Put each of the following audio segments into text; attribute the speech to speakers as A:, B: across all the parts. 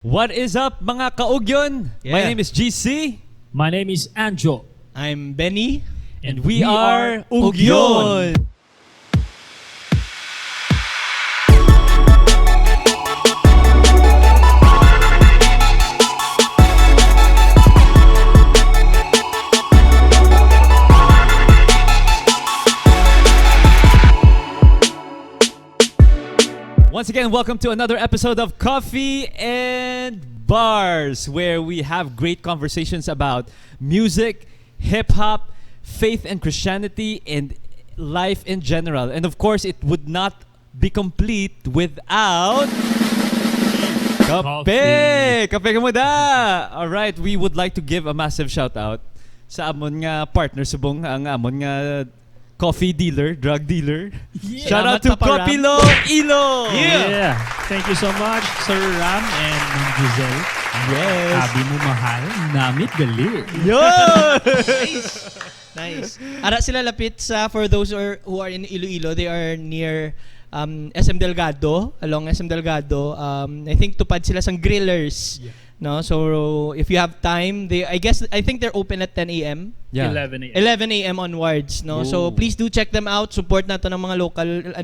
A: What is up mga ka-Ugyon? My name is GC.
B: My name is Anjo.
C: I'm Benny.
A: And we are Ugyon. Once again, welcome to another episode of Coffee and Bars, where we have great conversations about music, hip-hop, faith and Christianity, and life in general. And of course, it would not be complete without... Kape! Kape ka muda! Alright, we would like to give a massive shout-out sa amon nga partner subong ang amon nga coffee dealer, drug dealer.
B: Yeah.
A: Shout out to Kopilo Ilo!
B: Yeah. Thank you so much, Sir Ram and Ma'am Giselle.
A: Yes!
B: Sabi mo mahal, namit gali.
A: Yo!
C: Nice. Ara sila lapit sa, for those who are in Iloilo, they are near SM Delgado, along SM Delgado. I think tupad sila sang grillers.
B: Yeah.
C: No, so if you have time, I think they're open at 10 a.m.
A: Yeah.
B: 11 a.m.
C: 11 a.m. onwards, no. So
A: Ooh.
C: please do check them out. Support nato ng mga local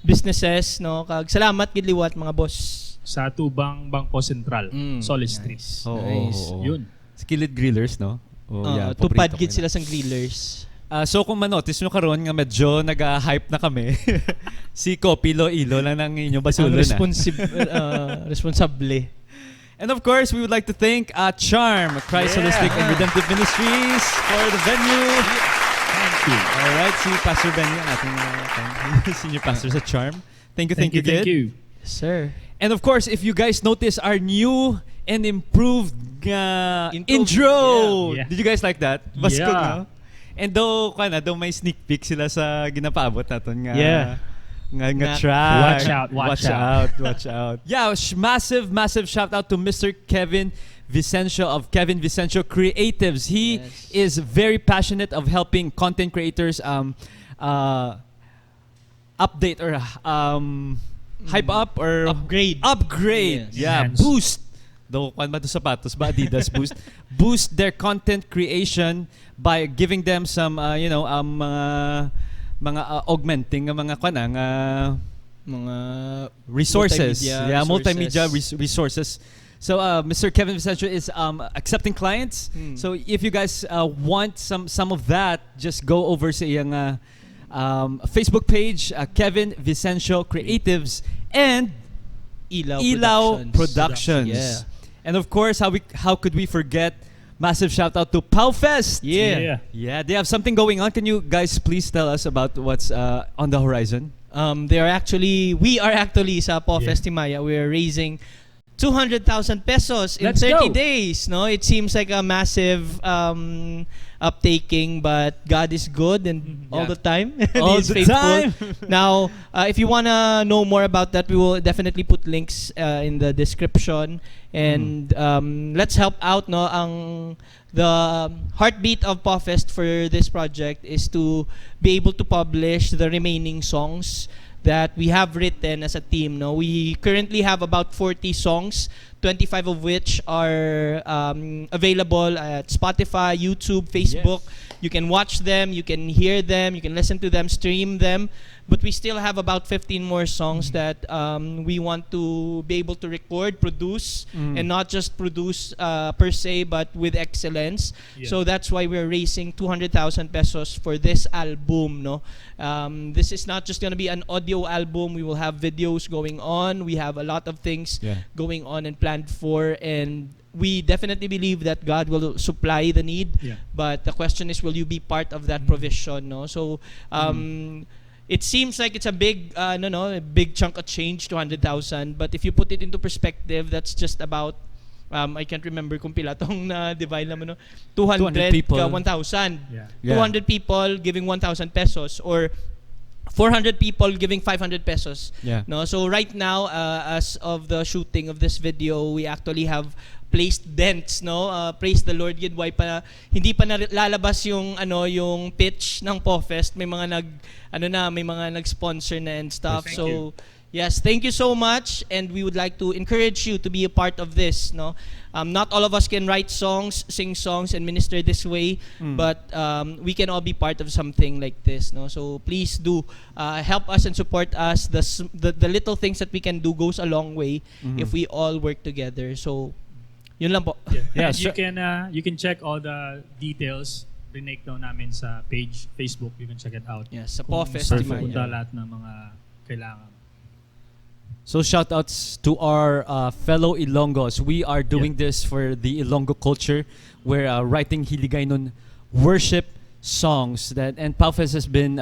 C: businesses, no. Kag salamat gid liwat mga boss.
B: Sa Tubang Bangko Sentral, Solis Street.
A: Oh,
C: Nice.
B: Yun.
A: Skillet grillers, no? Oh,
C: Tupad
A: paborito
C: gid
A: ko
C: sila
A: yun.
C: sang grillers.
A: So kung manotice nyo karon nga medyo nag-hype na kami, si Kopilo Ilo lang ng inyong basulo
C: Ang
A: na.
C: responsable.
A: And of course, we would like to thank Charm, Christ Holistic and Redemptive Ministries for the venue.
B: Thank you.
A: Alright, si Pastor Benny, ang ating senior pastor sa Charm. Thank you,
B: Thank
A: Gid.
B: you.
C: Yes, sir.
A: And of course, if you guys notice our new and improved intro.
B: Yeah.
A: Did you guys like that? Baskog,
B: Yeah.
A: no? And though may sneak peek sila sa ginapaabot naton nga.
B: Yeah.
A: Nga track.
B: Watch out.
A: Yeah, massive shout out to Mr. Kevin Vicencio of Kevin Vicencio Creatives. He is very passionate of helping content creators update or hype up or
C: Upgrade.
A: Upgrade.
C: Yes.
A: Yeah,
B: Enhance.
A: boost. Though kung ba 'to sapatos ba Adidas boost their content creation by giving them some mga augmenting mga
C: Mga
A: resources.
C: multimedia
A: Multimedia resources. So Mr. Kevin Vicencio is accepting clients. So if you guys want some of that, just go over sa iyang Facebook page, Kevin Vicencio Creatives and Ilaw Productions.
C: Yeah.
A: And of course, how could we forget? Massive shout out to PAWFest.
C: Yeah.
A: Yeah, they have something going on. Can you guys please tell us about what's on the horizon?
C: We are actually sa PAWFest X Himaya. We are raising 200,000 pesos in
B: Let's
C: 30
B: go.
C: days. No, it seems like a massive uptaking, but God is good and all the time.
A: All
C: He's
A: the
C: faithful.
A: time.
C: Now, if you wanna know more about that, we will definitely put links in the description. And let's help out. No, the heartbeat of PAWFest for this project is to be able to publish the remaining songs that we have written as a team. No, we currently have about 40 songs, 25 of which are available at Spotify, YouTube, Facebook.
A: Yes.
C: You can watch them, you can hear them, you can listen to them, stream them. But we still have about 15 more songs that we want to be able to record, produce, and not just produce per se, but with excellence.
B: Yeah.
C: So that's why we're raising 200,000 pesos for this album. No, this is not just gonna be an audio album. We will have videos going on. We have a lot of things going on and planned for, and we definitely believe that God will supply the need.
B: Yeah.
C: But the question is, will you be part of that provision? No, so it seems like it's a big, a big chunk of change, 200,000. But if you put it into perspective, that's just about, I can't remember kung pila tong na-divide naman, no? 200
A: people.
C: 1,000.
B: Yeah.
C: 200 people giving 1,000 pesos, or 400 people giving 500 pesos.
A: Yeah.
C: No, so right now, as of the shooting of this video, we actually have placed dents, no? Praise the Lord, yun why pa hindi pa lalabas yung pitch ng PAWFest. May mga nag-sponsor na and stuff.
B: Thank
C: So
B: you.
C: Yes, thank you so much, and we would like to encourage you to be a part of this. No, not all of us can write songs, sing songs, and minister this way, but we can all be part of something like this. No, so please do help us and support us. The little things that we can do goes a long way if we all work together. So, yun lang po.
A: Yeah,
B: And you can check all the details. Rinake daw namin sa page Facebook. You can check it out.
C: Yes, sa
B: Kung
C: PAWFest
B: saan
C: Himaya.
B: pupunta lahat ng mga kailangan.
A: So shout outs to our fellow Ilonggos. We are doing this for the Ilonggo culture. We're writing Hiligaynon worship songs and PAWFest has been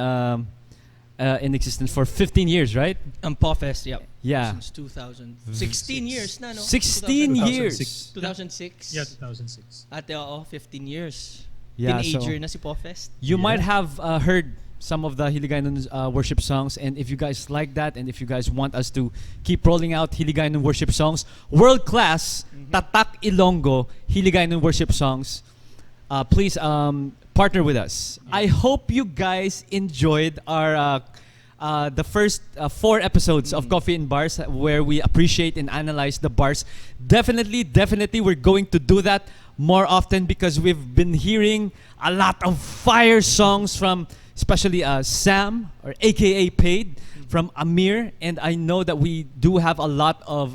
A: in existence for 15 years, right?
C: PAWFest, yep.
A: Yeah.
C: Since 2016 years na, no?
A: 16 years.
C: 2006.
B: Yeah, 2006.
C: Ate, 15 years.
A: Yeah,
C: Teenager na si PAWFest.
A: You might have heard some of the Hiligaynon worship songs, and if you guys like that, and if you guys want us to keep rolling out Hiligaynon worship songs, world-class, Tatak Ilonggo Hiligaynon worship songs, please partner with us. I hope you guys enjoyed our the first 4 episodes of Coffee and Bars, where we appreciate and analyze the bars. Definitely, we're going to do that more often, because we've been hearing a lot of fire songs from especially Sam, or AKA Paid, from Amir, and I know that we do have a lot of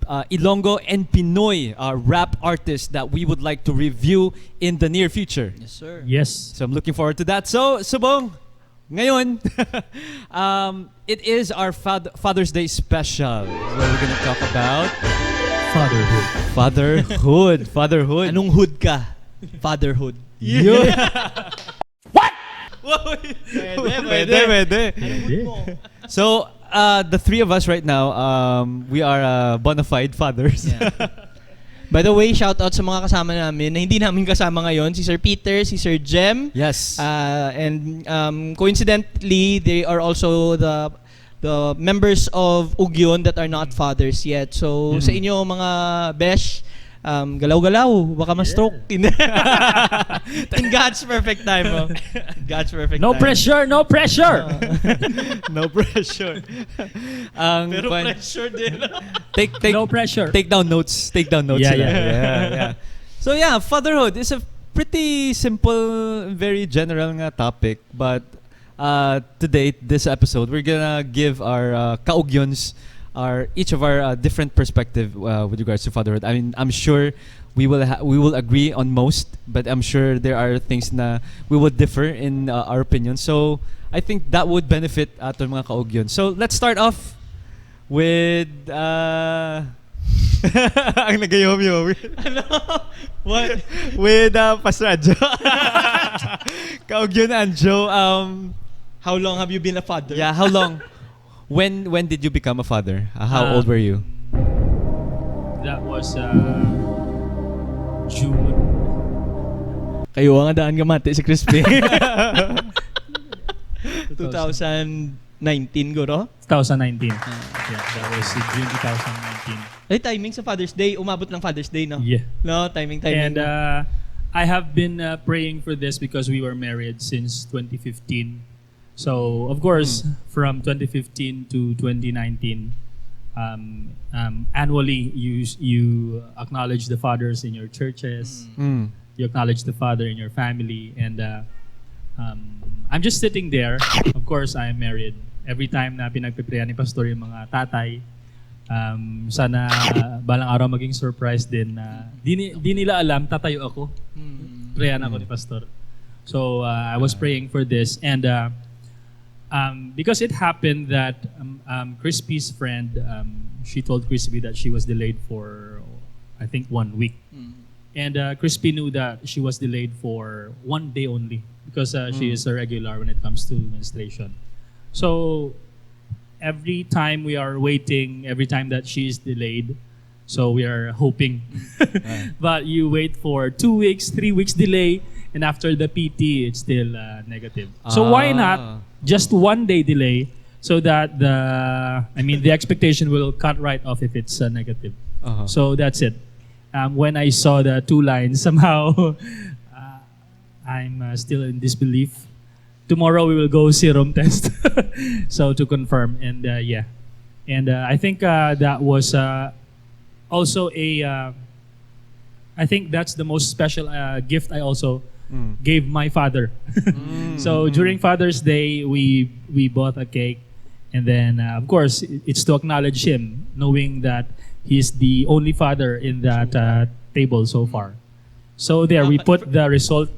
A: Ilonggo and Pinoy rap artists that we would like to review in the near future.
C: Yes, sir.
B: Yes.
A: So I'm looking forward to that. So, Subong, ngayon, it is our Father's Day special, where we're going to talk about Fatherhood.
C: Anong hood ka? Fatherhood.
A: Yeah. Pwede. So, the 3 of us right now, we are bona fide fathers.
C: Yeah. By the way, shout out sa mga kasama namin na hindi namin kasama ngayon, si Sir Peter, si Sir Jem.
A: Yes.
C: And coincidentally, they are also the members of Ugyon that are not fathers yet. So sa inyo mga besh, galaw-galaw, baka ma-stroke. In God's perfect time. Oh. God's perfect
B: No
C: time.
B: pressure, no pressure.
A: No pressure.
C: Pero pressure din.
A: Take
B: No pressure.
A: Take down notes.
B: Yeah,
A: sila.
B: yeah.
A: Yeah. So yeah, fatherhood is a pretty simple, very general nga topic, but today, this episode, we're gonna give our kaugyons each of our different perspective with regards to fatherhood. I mean, I'm sure we will agree on most, but I'm sure there are things na we would differ in our opinion. So I think that would benefit aton mga kaugyons. So let's start off with ang nagayom-yom.
C: Ano? What?
A: With Pastor Anjo. Kaugyon Anjo.
C: How long have you been a father?
A: Yeah, how long? When did you become a father? How old were you?
B: That was June.
C: Kayo ang daan gamate si Crispy. 2019 guro?
B: 2019. Yeah, that was June 2019.
C: Ay, timing sa Father's Day. Umabot ng Father's Day, no?
B: Yeah.
C: No, timing.
B: And I have been praying for this because we were married since 2015. So, of course, from 2015 to 2019, annually you acknowledge the fathers in your churches. You acknowledge the father in your family. And I'm just sitting there. Of course, I am married. Every time na pinagpiprayan ni Pastor yung mga tatay, sana balang araw maging surprise din na di nila alam, tatayo ako. Prayan ako ni Pastor. So, I was praying for this. And because it happened that Crispy's friend, she told Crispy that she was delayed for, I think, 1 week. And Crispy knew that she was delayed for 1 day only because she is a regular when it comes to menstruation. So every time we are waiting, every time that she is delayed, so we are hoping. But you wait for 2 weeks, 3 weeks delay, and after the PT, it's still negative. So why not just 1 day delay so that the expectation will cut right off if it's negative. So that's it. When I saw the 2 lines, somehow I'm still in disbelief. Tomorrow we will go serum test, so to confirm. And And I think that was also I think that's the most special gift I also gave my father. So during Father's Day, we bought a cake, and then of course it's to acknowledge him, knowing that he's the only father in that table so far. So there we put the result.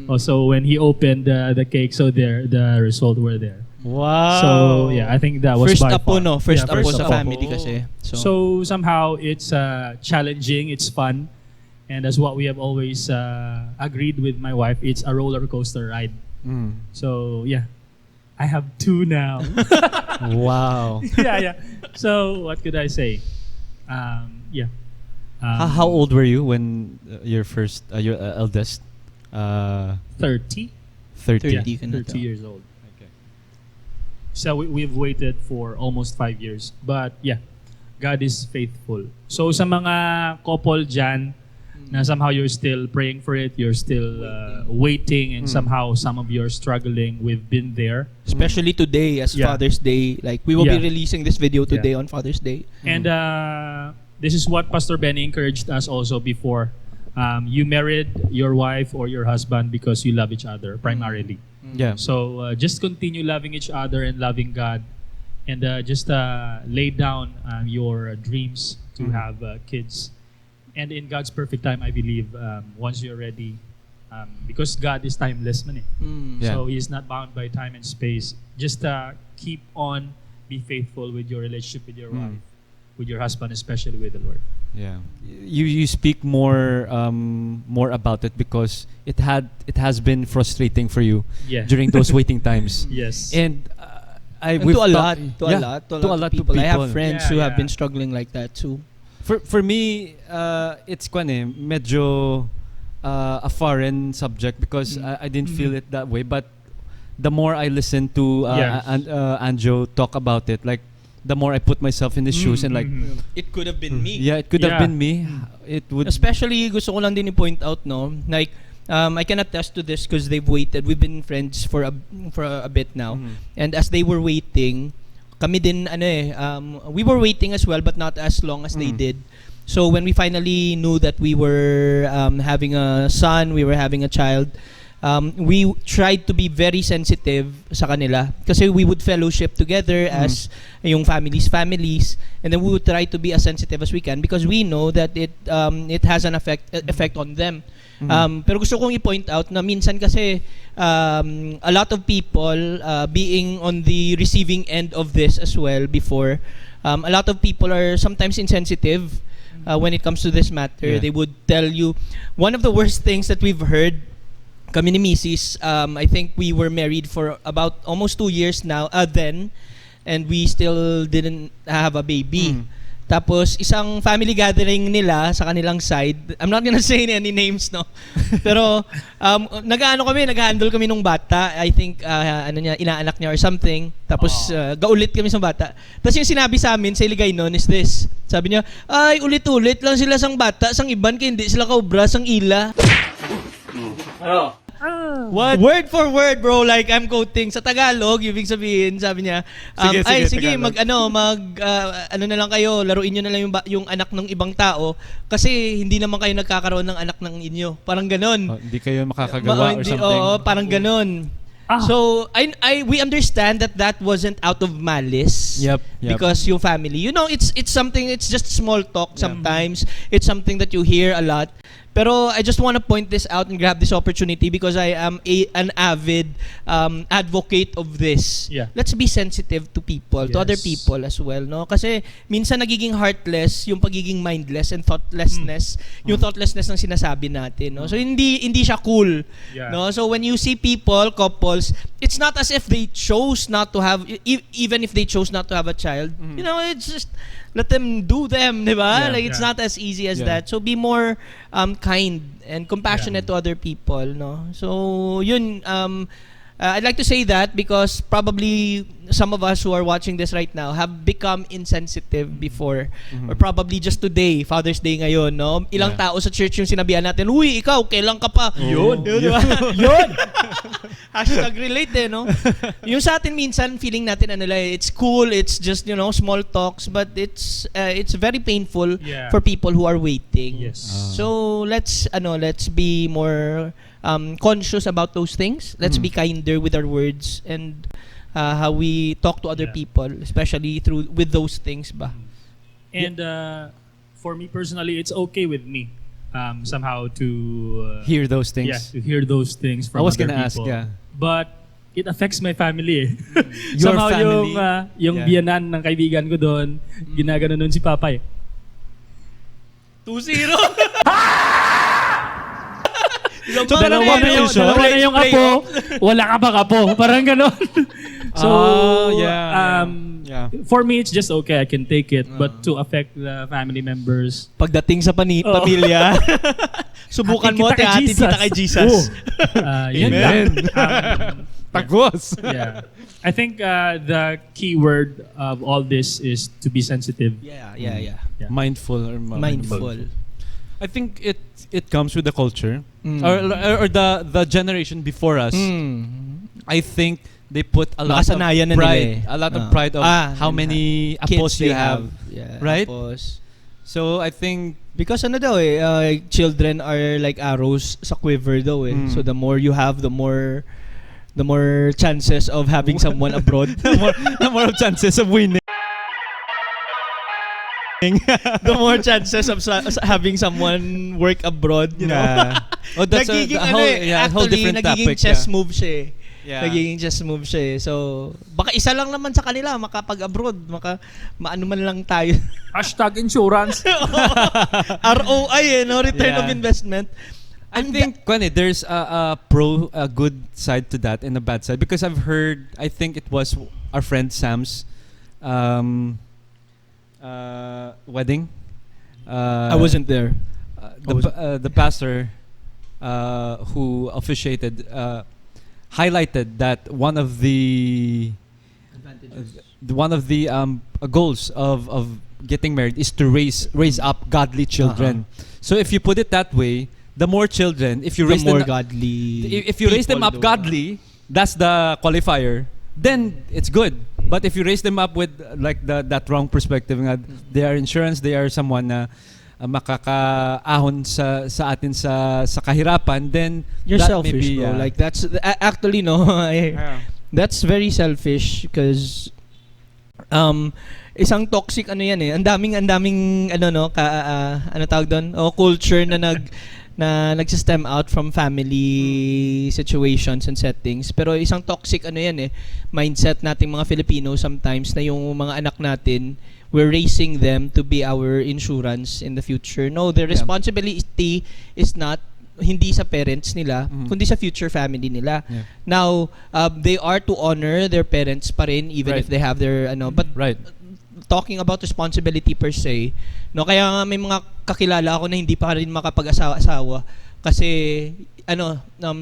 B: Also, when he opened the cake, so there the result were there.
C: Wow.
B: So yeah, I think that was
C: First
B: by
C: apo,
B: far.
C: no? First apo
B: first
C: sa
B: apo.
C: family kasi.
B: So somehow it's challenging, it's fun, and as what we have always agreed with my wife, it's a roller coaster ride. So yeah, I have 2 now.
A: Wow.
B: yeah. So what could I say? Yeah.
A: How old were you when your eldest?
B: 30.
A: 30.
B: Yeah,
C: 30 ka na
B: 30
C: daw.
B: years old. So we've waited for almost 5 years. But yeah, God is faithful. So sa mga couple dyan, na somehow you're still praying for it, you're still waiting, and somehow some of you are struggling, we've been there.
C: Especially today as
B: Yeah.
C: Father's Day. Like, we will be
B: Yeah.
C: releasing this video today on Father's Day.
B: And this is what Pastor Benny encouraged us also before. You married your wife or your husband because you love each other primarily.
A: Yeah.
B: So just continue loving each other and loving God, and just lay down your dreams to have kids. And in God's perfect time, I believe, once you're ready, because God is timeless, man eh.
A: Yeah.
B: So He is not bound by time and space. Just keep on, be faithful with your relationship with your wife, with your husband, especially with the Lord.
A: Yeah, you speak more about it because it has been frustrating for you
B: Yeah.
A: during those waiting times.
B: Yes.
A: And
C: And
A: we've
C: to a
A: talked-
C: lot of
A: of
C: people. I have
A: people.
C: friends
B: Yeah,
C: who have
B: yeah.
C: been struggling like that too.
A: For me, it's medyo a foreign subject because I didn't feel it that way. But the more I listen to Anjo talk about it, like the more I put myself in his shoes and like,
C: It could have been me.
A: yeah, it could have
B: Yeah.
A: been me. It would.
C: Especially, gusto ko lang din i-point out, no? Like, I can attest to this because they've waited. We've been friends for a bit now. And as they were waiting, kami din, we were waiting as well, but not as long as they did. So when we finally knew that we were having a son, we were having a child, we tried to be very sensitive sa kanila kasi we would fellowship together as yung families, and then we would try to be as sensitive as we can because we know that it has an effect on them. Pero gusto kong i-point out na minsan kasi a lot of people being on the receiving end of this as well before, a lot of people are sometimes insensitive when it comes to this matter.
A: Yeah.
C: They would tell you one of the worst things that we've heard. Kami ni Mrs. I think we were married for about almost 2 years now then, and we still didn't have a baby. Tapos isang family gathering nila sa kanilang side. I'm not gonna say any names, no. Pero nag-handle kami nung bata. I think inaanak niya or something. Tapos gaulit kami sa bata. Tapos yung sinabi sa amin sa Iligay noon is this. Sabi niya, ay ulit-ulit lang sila sang bata, sang iban kaya hindi sila kaubra sang ila. What? Word for word, bro. Like, I'm quoting sa Tagalog, ibig sabihin, sabi niya, sige, ano na lang kayo, laruin nyo na lang yung anak ng ibang tao kasi hindi naman kayo nagkakaroon ng anak ng inyo. Parang ganon.
A: Hindi kayo makakagawa or something.
C: Oo, parang ganon. So, we understand that wasn't out of malice.
A: Yep.
C: Because yung family, it's something, it's just small talk sometimes. It's something that you hear a lot. Pero I just want to point this out and grab this opportunity because I am an avid advocate of this.
B: Yeah.
C: Let's be sensitive to people, to other
B: Yes.
C: people as well, no? Kasi minsan nagiging heartless yung pagiging mindless and thoughtlessness, yung thoughtlessness ng sinasabi natin, no? So hindi siya cool,
B: Yeah.
C: no? So when you see people, couples, it's not as if they chose not to have, even if they chose not to have a child, it's just let them do them, di ba?
A: Yeah.
C: Like it's not as easy as
A: Yeah.
C: that. So be more kind and compassionate to other people, no? So yun, I'd like to say that because probably some of us who are watching this right now have become insensitive before. Or probably just today, Father's Day ngayon, no? Ilang tao sa church yung sinabihan natin, uy, ikaw, kailan ka pa?
A: Yun.
C: Yun. Hashtag relate no? Yung sa atin minsan, feeling natin, it's cool, it's just, small talks, but it's very painful for people who are waiting.
B: Yes.
C: So, let's be more conscious about those things. Let's be kinder with our words and how we talk to other people, especially with those things ba.
B: And for me personally, it's okay with me somehow to
A: Hear those things.
B: Yeah, to hear those things from
A: I was
B: other
A: gonna
B: people.
A: ask, yeah.
B: But it affects my family.
A: Your
B: Somehow
A: family?
B: yung biyanan ng kaibigan ko doon, ginagano nun si Papa
C: 2-0.
B: So, dalawa na yung apo, wala ka bang apo? Parang gano'n. So, for me, it's just okay. I can take it. But to affect the family members,
C: Pagdating sa pamilya, subukan mo, ate tita kay Jesus.
B: Yun lang.
A: Tagos.
B: Yeah. I think the key word of all this is to be sensitive.
C: Yeah.
A: Mindful or
C: Mindful.
A: I think it comes with the culture or the generation before us. I think they put a lot of
C: Nakasanayan na
A: pride,
C: nila
A: a lot of pride of how many apos
C: kids
A: you
C: they
A: have,
C: Yeah,
A: right?
C: apos.
A: So I think
C: Because children are like arrows sa quiver daw eh. So the more you have, the more chances of having someone abroad.
A: the more chances of winning.
C: The more chances of having someone work abroad, you know.
A: Oh, that's
C: nagiging
A: a whole different
C: nagiging
A: topic.
C: chess move siya eh.
A: Yeah.
C: Nagiging chess move siya eh. So, baka isa lang naman sa kanila makapag-abroad, maano man lang tayo.
B: #insurance.
C: ROI eh, no? Return of investment.
A: I think there's a good side to that and a bad side, because I've heard, I think it was our friend Sam's wedding.
C: I wasn't there.
A: The pastor who officiated highlighted that one of the goals of getting married is to raise up godly children. So if you put it that way, the more children, if you raise them up godly, that's the qualifier, then it's good. But if you raise them up with like that wrong perspective, they are insurance, they are someone na makakaahon sa atin sa kahirapan, then
C: you're
A: that
C: selfish,
A: maybe,
C: bro. Like that's actually that's very selfish because isang toxic yan eh. Ang daming tawag doon? Culture na nagsistem out from family situations and settings. Pero isang toxic yan eh, mindset nating mga Filipino sometimes, na yung mga anak natin, we're raising them to be our insurance in the future. No, the responsibility is not hindi sa parents nila, kundi sa future family nila. Yeah. Now, they are to honor their parents pa rin, even if they have their but talking about responsibility per se, no, kaya nga may mga kakilala ako na hindi pa rin makapag-asawa kasi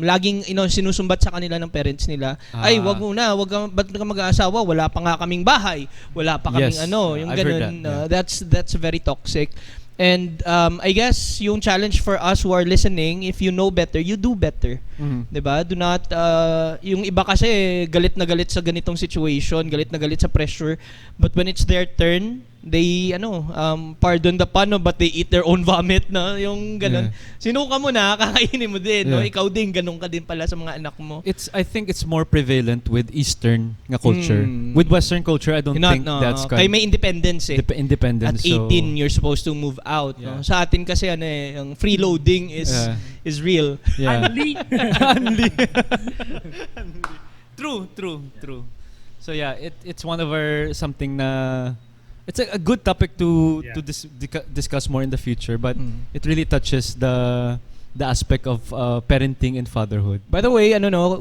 C: laging sinusumbat sa kanila ng parents nila, ay wag ba't ka mag-aasawa, wala pa nga kaming bahay, wala pa kaming yung ganun. That's very toxic. And I guess yung challenge for us who are listening, if you know better, you do better. Diba? Do not yung iba kasi galit na galit sa ganitong situation, galit na galit sa pressure, but when it's their turn, they pardon the pun, but they eat their own vomit, no? Yung ganun. Sinuka mo na, kakainin mo din, no? Ikaw din ganun ka din pala sa mga anak mo.
A: I think it's more prevalent with Eastern nga culture. With Western culture, I don't think that's
C: kaya may independence eh.
A: Independence.
C: At 18 you're supposed to move out, no? Sa atin kasi yung freeloading is real.
A: Yeah.
C: Unli.
A: True. So yeah, it's one of our something na it's a good topic to discuss more in the future, but it really touches the aspect of parenting and fatherhood.
C: By the way,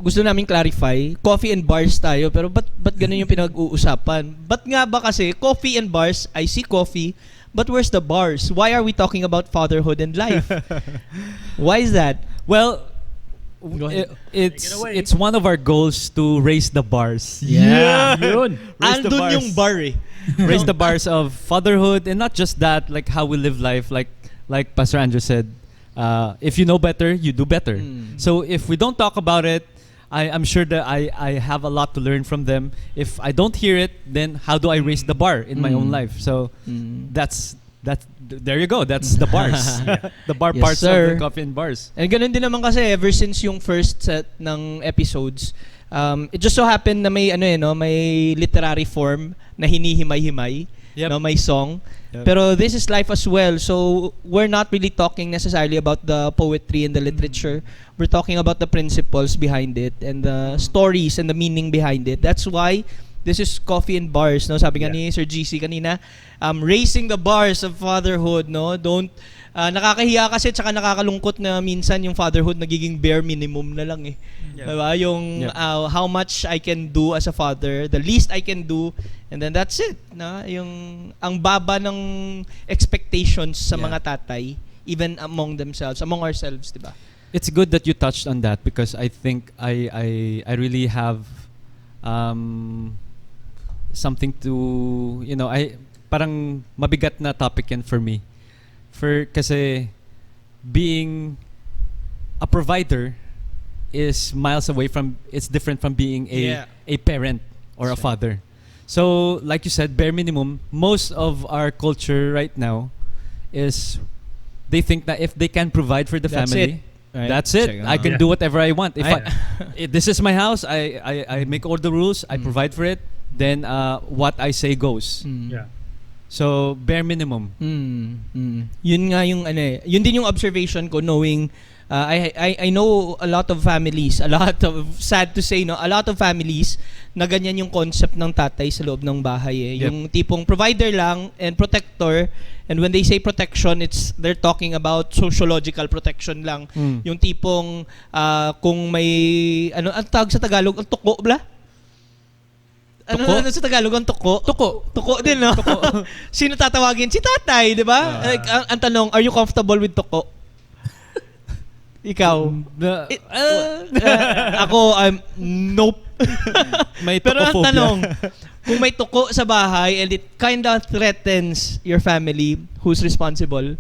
C: gusto namin clarify, coffee and bars tayo, pero ba't ganun yung pinag-uusapan? Ba't nga ba kasi coffee and bars, I see coffee, but where's the bars? Why are we talking about fatherhood and life? Why is that?
A: Well,
C: Go ahead.
A: It's
B: Take it away.
A: it's one of our goals to raise the bars.
C: Yeah.
B: Yun.
A: Raise the
C: Andun
A: bars.
C: yung bar eh.
A: Raise the bars of fatherhood, and not just that, like how we live life. Like Pastor Andrew said, if you know better, you do better. So if we don't talk about it, I'm sure that I have a lot to learn from them. If I don't hear it, then how do I raise the bar in my own life? So that's there you go. That's the bars. The bar
C: Yes,
A: parts
C: sir.
A: of the Coffee and Bars.
C: And ganun din naman kasi ever since yung first set ng episodes, it just so happened na may may literary form na hinihimay-himay,
A: Yep.
C: no, may song.
A: Yep.
C: Pero this is life as well. So we're not really talking necessarily about the poetry and the literature. We're talking about the principles behind it and the stories and the meaning behind it. That's why this is Coffee and Bars, no? Sabi nga ni Sir GC kanina, raising the bars of fatherhood, no? Don't nakakahiya kasi tsaka nakakalungkot na minsan yung fatherhood nagiging bare minimum na lang eh. Diba? Yung how much I can do as a father, the least I can do, and then that's it, no? Yung ang baba ng expectations sa mga tatay, even among themselves, among ourselves, diba?
A: It's good that you touched on that because I think I really have something to, I parang mabigat na topic yan for me. Kasi being a provider is miles away from, it's different from being a parent or a father. So like you said, bare minimum, most of our culture right now is they think that if they can provide for the
C: That's
A: family,
C: Right?
A: that's it. I can do whatever I want. If this is my house, I make all the rules, I provide for it, then what I say goes.
B: Yeah.
A: So bare minimum.
C: Yun nga yung yun din yung observation ko knowing I know a lot of families, sad to say, no, a lot of families na ganyan yung concept ng tatay sa loob ng bahay eh.
A: Yep.
C: Yung tipong provider lang and protector, and when they say protection, they're talking about sociological protection lang. Yung tipong kung may ang tawag sa Tagalog, ang tuko bla? Ano sa Tagalog ang tuko? Tuko din, no? Tuko. Sino tatawagin? Si tatay, di ba? Like, ang tanong, are you comfortable with tuko? Ikaw? Ako, nope.
A: May
C: Pero ang
A: tukophobia.
C: tanong, kung may tuko sa bahay and it kind of threatens your family, who's responsible?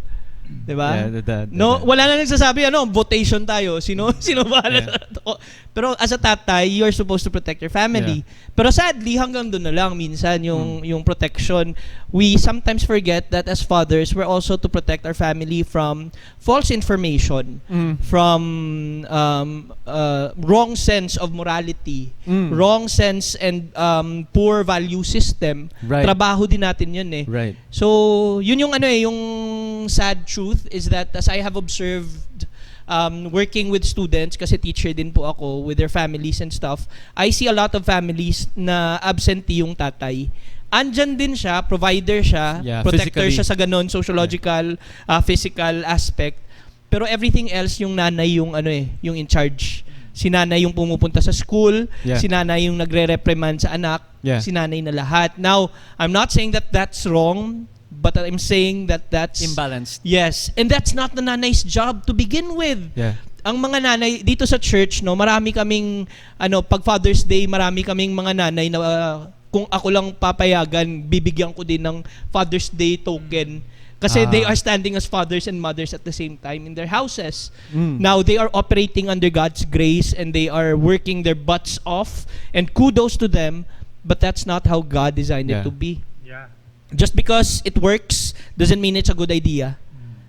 C: Diba? No, wala na nagsasabi votation tayo. Sino bahala sa tuko? Pero as a tatay, you're supposed to protect your family. Pero sadly, hanggang doon na lang minsan yung protection. We sometimes forget that as fathers, we're also to protect our family from false information, from wrong sense of morality, wrong sense and poor value system.
A: Right.
C: Trabaho din natin yun eh.
A: Right.
C: So, yun yung yung sad truth is that as I have observed working with students, kasi teacher din po ako, with their families and stuff, I see a lot of families na absentee yung tatay. Andyan din siya, provider siya, protector
A: physically.
C: siya sa ganon, sociological, physical aspect. Pero everything else, yung nanay yung yung in charge. Si nanay yung pumupunta sa school, si nanay yung nagre-reprimand sa anak, si nanay na lahat. Now, I'm not saying that that's wrong, but I'm saying that that's
A: imbalanced.
C: Yes, and that's not the nanay's job to begin with.
A: Yeah.
C: Ang mga nanay dito sa church, no, marami kaming pag Father's Day, marami kaming mga nanay na kung ako lang papayagan, bibigyan ko din ng Father's Day token. Kasi they are standing as fathers and mothers at the same time in their houses. Now, they are operating under God's grace and they are working their butts off, and kudos to them, but that's not how God designed it to be.
B: Yeah.
C: Just because it works doesn't mean it's a good idea.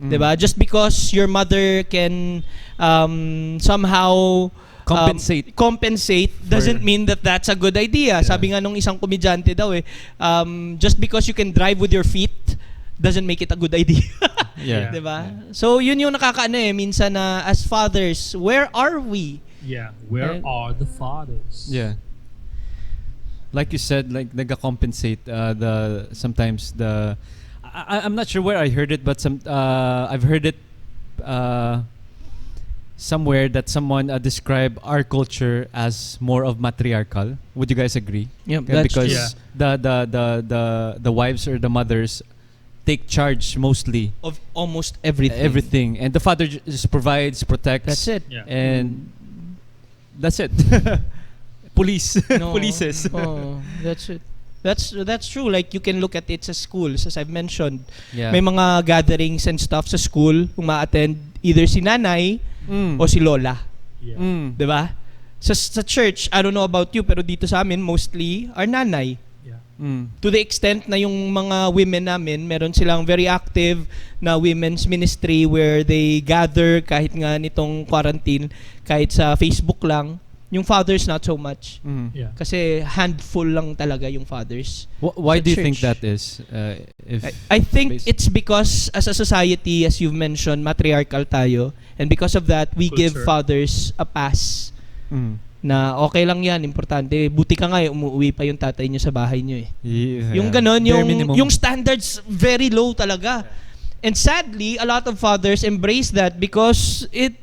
C: Diba? Just because your mother can somehow compensate doesn't mean that that's a good idea. Sabi nga nung isang komedyante daw just because you can drive with your feet doesn't make it a good idea. Diba? So yun yung minsan na as fathers, where are we?
B: Yeah, where are the fathers?
A: Yeah. Like you said, like nag-compensate sometimes I'm not sure where I heard it, but I've heard it somewhere that someone described our culture as more of matriarchal. Would you guys agree?
C: Yeah, that's
A: because the wives or the mothers take charge mostly
C: of almost everything.
A: And the father just provides, protects.
C: That's it.
A: And That's it. Police.
C: No.
A: Polices.
C: Oh, that's it. That's true. Like, you can look at it sa schools, as I've mentioned.
A: Yeah.
C: May mga gatherings and stuff sa school kung ma-attend either si nanay
A: Mm.
C: o si lola.
B: Yeah.
A: Mm.
C: 'Di ba? Sa church, I don't know about you, pero dito sa amin, mostly, our nanay.
B: Yeah.
A: Mm.
C: To the extent na yung mga women namin, meron silang very active na women's ministry where they gather kahit nga nitong quarantine, kahit sa Facebook lang. Yung fathers, not so much.
A: Mm.
B: Yeah.
C: Kasi handful lang talaga yung fathers.
A: Why
C: Sa
A: do you think
C: church.
A: that is?
C: I think
A: based-
C: it's because as a society, as you've mentioned, matriarchal tayo. And because of that, we give
B: Culture.
C: fathers a pass
A: Mm.
C: na okay lang yan, importante. Buti ka nga, umuwi pa yung tatay niyo sa bahay niyo eh.
A: Yeah.
C: Yung ganon,
A: Bare minimum.
C: yung standards very low talaga. And sadly, a lot of fathers embrace that because it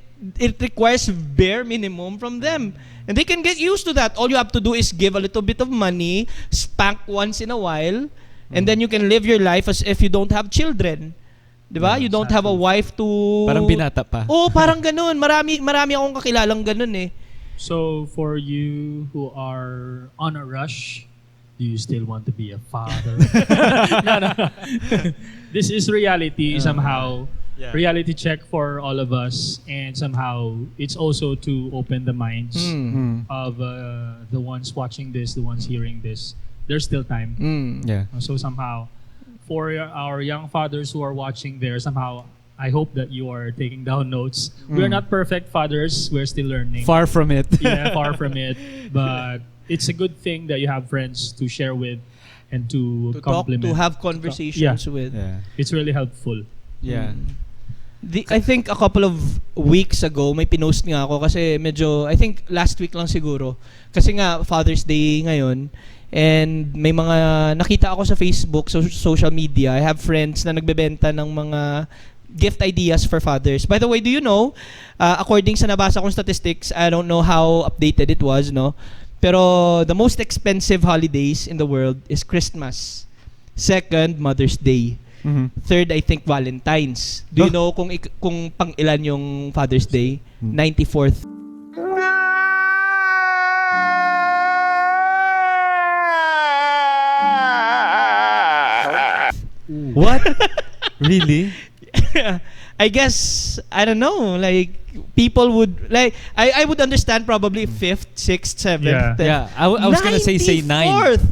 C: requires bare minimum from them. And they can get used to that. All you have to do is give a little bit of money, spank once in a while, and then you can live your life as if you don't have children. 'Di ba?
A: Yeah,
C: You don't have a wife to
A: Parang binata pa.
C: Oh, parang ganun. Marami akong kakilalang ganun eh.
B: So for you who are on a rush, do you still want to be a father? No. This is reality somehow.
A: Yeah.
B: Reality check for all of us, and somehow it's also to open the minds
A: Mm.
B: of the ones watching this, the ones hearing this. There's still time.
A: Yeah.
B: So somehow, for our young fathers who are watching there, somehow I hope that you are taking down notes. We are not perfect fathers. We're still learning.
A: Far from it.
B: Yeah, far from it. But it's a good thing that you have friends to share with and to
C: To talk,
B: compliment.
C: to have conversations with.
A: Yeah.
B: It's really helpful.
A: Yeah.
C: I think a couple of weeks ago, may pinost nga ako kasi medyo, I think last week lang siguro. Kasi nga, Father's Day ngayon. And may mga nakita ako sa Facebook, social media. I have friends na nagbebenta ng mga gift ideas for fathers. By the way, do you know, according sa nabasa kong statistics, I don't know how updated it was, no? Pero the most expensive holidays in the world is Christmas. Second, Mother's Day.
A: Mhm.
C: Third, I think Valentine's. Do you know kung pang ilan yung Father's Day? 94th.
A: What? Really?
C: I guess, I don't know, like, people would, like, I would understand probably 5th, 6th, 7th.
A: Yeah. I was gonna say 9.
C: 94th.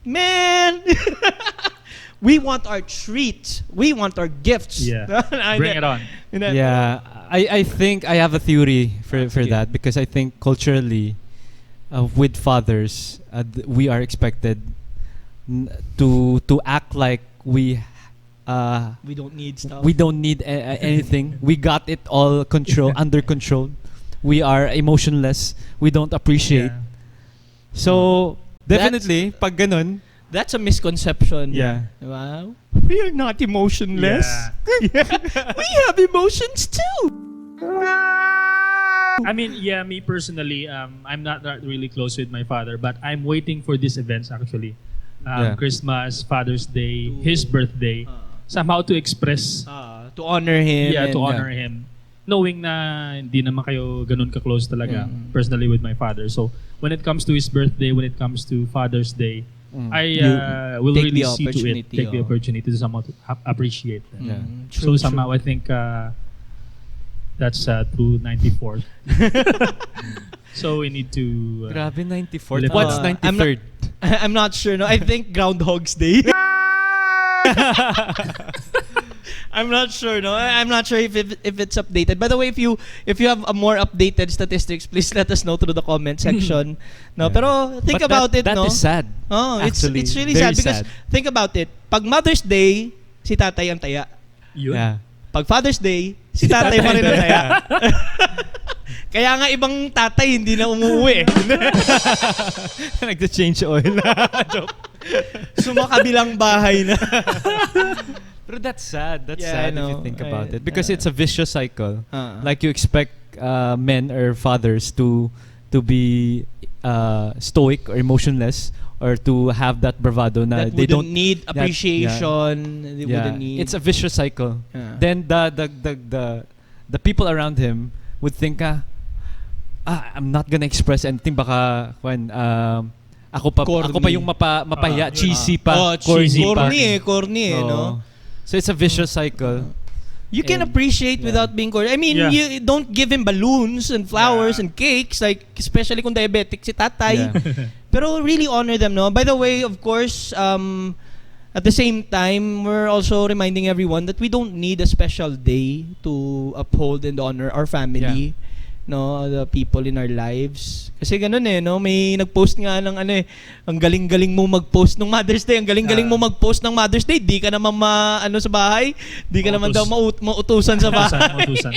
C: Man! We want our treats. We want our gifts.
B: Yeah. Bring it on.
A: Yeah, I think I have a theory for
C: Sige.
A: that, because I think culturally, with fathers, we are expected to act like we
C: don't need stuff.
A: we don't need anything. We got it all under control. We are emotionless. We don't appreciate.
B: Yeah.
A: So definitely, pag ganun,
C: That's a misconception.
A: yeah.
C: Wow. We are not emotionless. We have emotions too.
B: I mean, yeah, me personally, I'm not really close with my father, but I'm waiting for these events actually.
A: Yeah.
B: Christmas, Father's Day, his birthday, somehow to express,
C: To honor him.
B: yeah, to
C: and-
B: honor him. Knowing na hindi naman kayo ganun ka-close talaga, personally with my father. So, when it comes to his birthday, when it comes to Father's Day, I will
C: take
B: really
C: the
B: see to it,
C: opportunity,
B: take the opportunity to somehow to appreciate them.
A: Yeah.
B: So somehow I think that's through 94th. So we need to
A: Grabe, 94th.
B: live
A: What's
B: up.
A: 93rd?
C: I'm not sure. No, I think Groundhog's Day. I'm not sure. No, I'm not sure if it's updated. By the way, if you have a more updated statistics, please let us know through the comment section. No,
A: Yeah.
C: pero think
A: But
C: about it.
A: That
C: No,
A: is sad.
C: oh,
A: actually.
C: it's really
A: Very
C: sad because
A: sad.
C: think about it. Pag Mother's Day, si tatay ang taya.
B: yun.
A: Yeah.
C: Pag Father's Day, si tatay pa rin ang taya. Kaya nga ibang tatay hindi na umuwi.
A: Nag-change oil.
C: Sumakabilang bahay na.
A: But that's sad. That's
C: Yeah, I
A: sad if you
C: know.
A: think about it,
C: I-
A: because it's a vicious cycle.
C: Uh-uh.
A: Like you expect men or fathers to be stoic or emotionless, or to have that bravado na
C: that
A: they
C: wouldn't
A: don't
C: need
A: that-
C: appreciation. They
A: yeah.
C: wouldn't need.
A: It's a vicious cycle.
C: Yeah.
A: Then the people around him would think, I'm not gonna express anything, baka when ako pa yung mapahiya, cheesy pa,
C: corny no?
A: So it's a vicious cycle.
C: You can appreciate without being corny. I mean, you don't give him balloons and flowers and cakes, like especially kung diabetic si tatay. Pero really honor them, no? By the way, of course, at the same time, we're also reminding everyone that we don't need a special day to uphold and honor our family. No, the people in our lives. Kasi ganun no, may nag-post nga ng ang galing-galing mo mag-post ng Mother's Day, ang galing-galing mo mag-post ng Mother's Day, di ka naman sa bahay, di ka naman daw mautusan sa bahay.
B: Mautusan.